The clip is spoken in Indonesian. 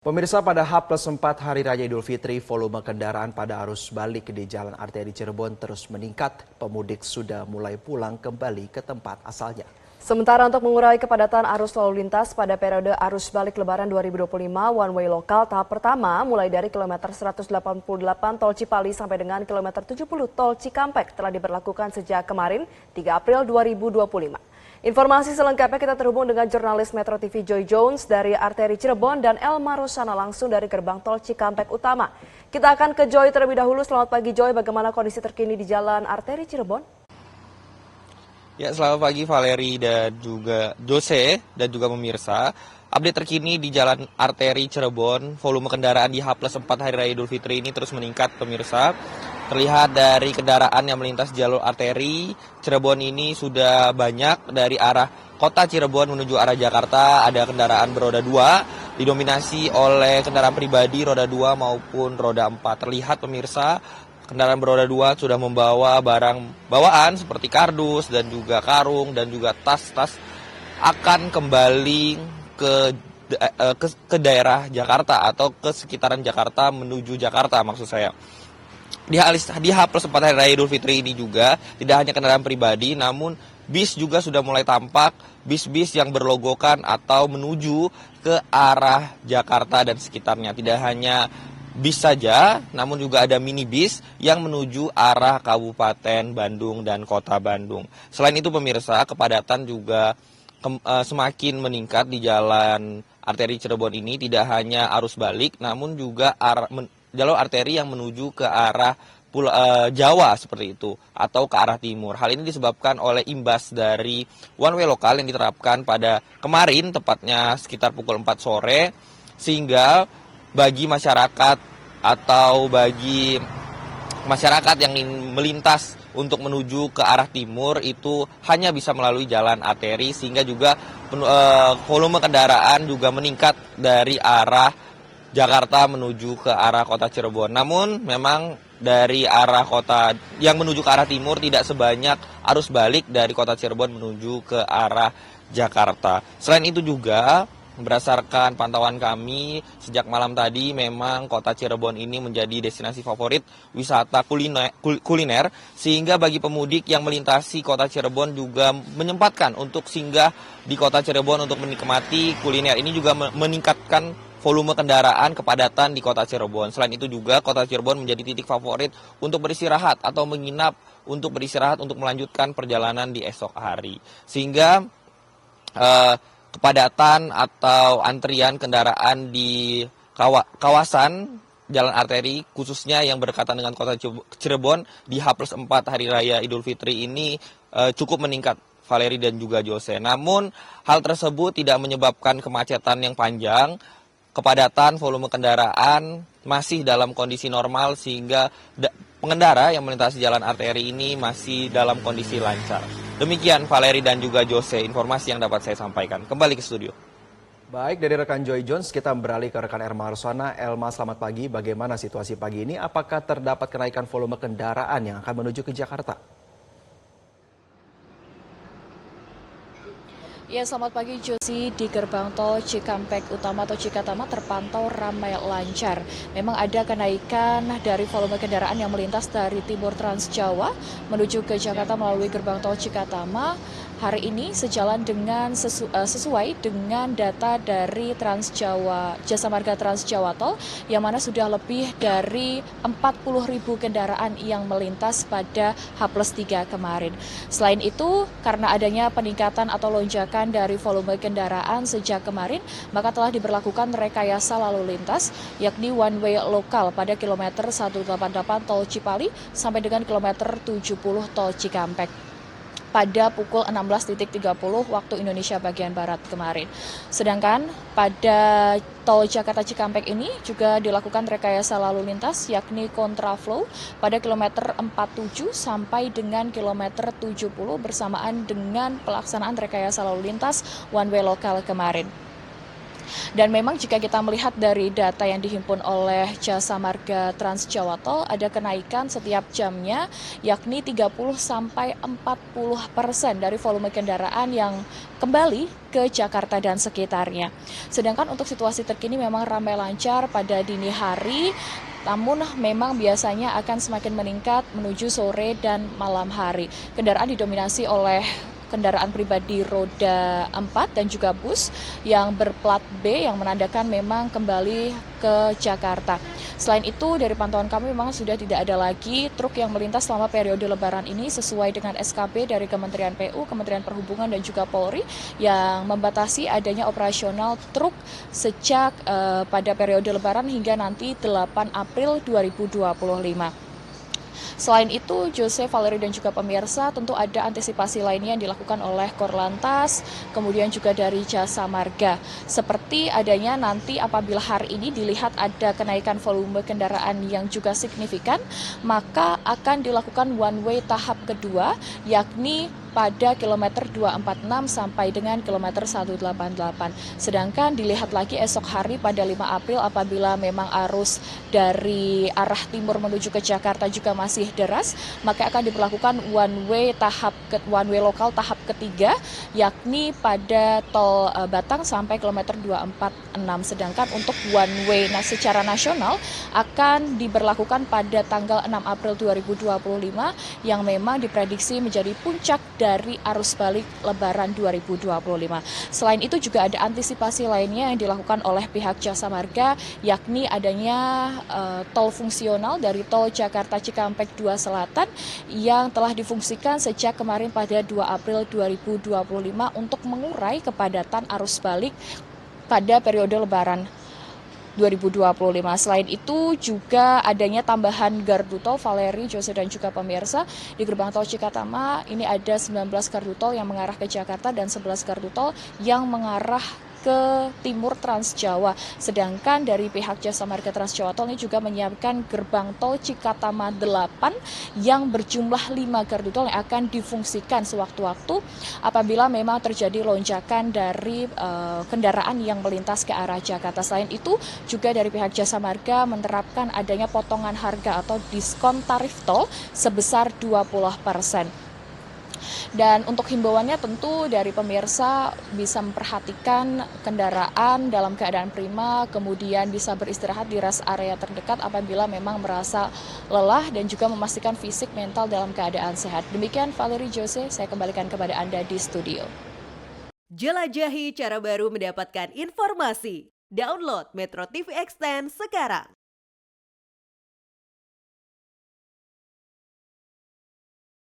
Pemirsa, pada H+4 Hari Raya Idul Fitri, volume kendaraan pada arus balik di Jalan Arteri Cirebon terus meningkat. Pemudik sudah mulai pulang kembali ke tempat asalnya. Sementara untuk mengurai kepadatan arus lalu lintas pada periode arus balik Lebaran 2025, one way lokal tahap pertama mulai dari kilometer 188 Tol Cipali sampai dengan kilometer 70 Tol Cikampek telah diberlakukan sejak kemarin 3 April 2025. Informasi selengkapnya kita terhubung dengan jurnalis Metro TV Joy Jones dari Arteri Cirebon dan Elma Rosana langsung dari gerbang Tol Cikampek Utama. Kita akan ke Joy terlebih dahulu. Selamat pagi Joy, bagaimana kondisi terkini di Jalan Arteri Cirebon? Ya, selamat pagi Valeri dan juga Jose dan juga pemirsa. Update terkini di Jalan Arteri Cirebon, volume kendaraan di H+4 Hari Raya Idul Fitri ini terus meningkat pemirsa. Terlihat dari kendaraan yang melintas jalur arteri Cirebon ini sudah banyak dari arah kota Cirebon menuju arah Jakarta. Ada kendaraan beroda 2 didominasi oleh kendaraan pribadi roda 2 maupun roda 4. Terlihat pemirsa, kendaraan beroda 2 sudah membawa barang bawaan seperti kardus dan juga karung dan juga tas-tas akan kembali ke daerah Jakarta atau ke sekitaran Jakarta menuju Jakarta maksud saya. Di H+4 Hari Raya Idul Fitri ini juga tidak hanya kendaraan pribadi, namun bis juga sudah mulai tampak, bis-bis yang berlogokan atau menuju ke arah Jakarta dan sekitarnya. Tidak hanya bis saja, namun juga ada minibus yang menuju arah Kabupaten Bandung dan Kota Bandung. Selain itu pemirsa, kepadatan juga semakin meningkat di Jalan Arteri Cirebon ini, tidak hanya arus balik, namun juga jalur arteri yang menuju ke arah Jawa seperti itu atau ke arah timur. Hal ini disebabkan oleh imbas dari one way lokal yang diterapkan pada kemarin tepatnya sekitar pukul 4 sore, sehingga bagi masyarakat atau bagi masyarakat yang ingin melintas untuk menuju ke arah timur itu hanya bisa melalui jalan arteri, sehingga juga volume kendaraan juga meningkat dari arah Jakarta menuju ke arah kota Cirebon. Namun memang dari arah kota yang menuju ke arah timur tidak sebanyak arus balik dari kota Cirebon menuju ke arah Jakarta. Selain itu juga berdasarkan pantauan kami sejak malam tadi, memang kota Cirebon ini menjadi destinasi favorit wisata kuliner, sehingga bagi pemudik yang melintasi kota Cirebon juga menyempatkan untuk singgah di kota Cirebon untuk menikmati kuliner. Ini juga meningkatkan volume kendaraan kepadatan di kota Cirebon. Selain itu juga kota Cirebon menjadi titik favorit untuk beristirahat atau menginap untuk beristirahat untuk melanjutkan perjalanan di esok hari. Sehingga kepadatan atau antrian kendaraan di kawasan Jalan Arteri khususnya yang berdekatan dengan kota Cirebon di H+4 Hari Raya Idul Fitri ini cukup meningkat, Valeri dan juga Jose. Namun hal tersebut tidak menyebabkan kemacetan yang panjang. Kepadatan volume kendaraan masih dalam kondisi normal, sehingga pengendara yang melintasi jalan arteri ini masih dalam kondisi lancar. Demikian Valeri dan juga Jose, informasi yang dapat saya sampaikan. Kembali ke studio. Baik, dari rekan Joy Jones kita beralih ke rekan Elma Rosana. Elma, selamat pagi. Bagaimana situasi pagi ini? Apakah terdapat kenaikan volume kendaraan yang akan menuju ke Jakarta? Ya, selamat pagi Josi. Di gerbang tol Cikampek Utama atau Cikatama terpantau ramai lancar. Memang ada kenaikan dari volume kendaraan yang melintas dari timur Trans Jawa menuju ke Jakarta melalui gerbang tol Cikatama. Hari ini sejalan dengan sesuai dengan data dari Jasa Marga Trans Jawa Tol, yang mana sudah lebih dari 40.000 kendaraan yang melintas pada H+3 kemarin. Selain itu, karena adanya peningkatan atau lonjakan dari volume kendaraan sejak kemarin, maka telah diberlakukan rekayasa lalu lintas, yakni one way lokal pada kilometer 188 Tol Cipali sampai dengan kilometer 70 Tol Cikampek pada pukul 16.30 waktu Indonesia bagian Barat kemarin. Sedangkan pada Tol Jakarta Cikampek ini juga dilakukan rekayasa lalu lintas, yakni kontraflow pada kilometer 47 sampai dengan kilometer 70 bersamaan dengan pelaksanaan rekayasa lalu lintas one way lokal kemarin. Dan memang jika kita melihat dari data yang dihimpun oleh Jasa Marga Trans Jawa Tol, ada kenaikan setiap jamnya yakni 30 sampai 40% dari volume kendaraan yang kembali ke Jakarta dan sekitarnya. Sedangkan untuk situasi terkini memang ramai lancar pada dini hari, namun memang biasanya akan semakin meningkat menuju sore dan malam hari. Kendaraan didominasi oleh kendaraan pribadi roda 4 dan juga bus yang berplat B yang menandakan memang kembali ke Jakarta. Selain itu, dari pantauan kami memang sudah tidak ada lagi truk yang melintas selama periode Lebaran ini sesuai dengan SKB dari Kementerian PU, Kementerian Perhubungan dan juga Polri yang membatasi adanya operasional truk sejak pada periode Lebaran hingga nanti 8 April 2025. Selain itu, Jose, Valeri dan juga pemirsa, tentu ada antisipasi lainnya yang dilakukan oleh Korlantas, kemudian juga dari Jasa Marga. Seperti adanya nanti apabila hari ini dilihat ada kenaikan volume kendaraan yang juga signifikan, maka akan dilakukan one way tahap kedua, yakni pada kilometer 246 sampai dengan kilometer 188. Sedangkan dilihat lagi esok hari pada 5 April apabila memang arus dari arah timur menuju ke Jakarta juga masih deras, maka akan diberlakukan one way lokal tahap ketiga, yakni pada tol Batang sampai kilometer 246. Sedangkan untuk one way secara nasional akan diberlakukan pada tanggal 6 April 2025 yang memang diprediksi menjadi puncak dari arus balik Lebaran 2025. Selain itu juga ada antisipasi lainnya yang dilakukan oleh pihak Jasa Marga, yakni adanya tol fungsional dari tol Jakarta Cikampek 2 Selatan yang telah difungsikan sejak kemarin pada 2 April 2025 untuk mengurai kepadatan arus balik pada periode Lebaran 2025. Selain itu juga adanya tambahan gardu tol, Valeri, Jose dan juga pemirsa. Di gerbang tol Cikatama ini ada 19 gardu tol yang mengarah ke Jakarta dan 11 gardu tol yang mengarah ke timur Trans Jawa. Sedangkan dari pihak Jasa Marga Trans Jawa Tol ini juga menyiapkan gerbang tol Cikatama 8 yang berjumlah 5 gardu tol yang akan difungsikan sewaktu-waktu apabila memang terjadi lonjakan dari kendaraan yang melintas ke arah Jakarta. Selain itu juga dari pihak Jasa Marga menerapkan adanya potongan harga atau diskon tarif tol sebesar 20%. Dan untuk himbauannya tentu dari pemirsa bisa memperhatikan kendaraan dalam keadaan prima, kemudian bisa beristirahat di rest area terdekat apabila memang merasa lelah dan juga memastikan fisik mental dalam keadaan sehat. Demikian Valeri, Jose, saya kembalikan kepada Anda di studio. Jelajahi cara baru mendapatkan informasi. Download Metro TV Extend sekarang.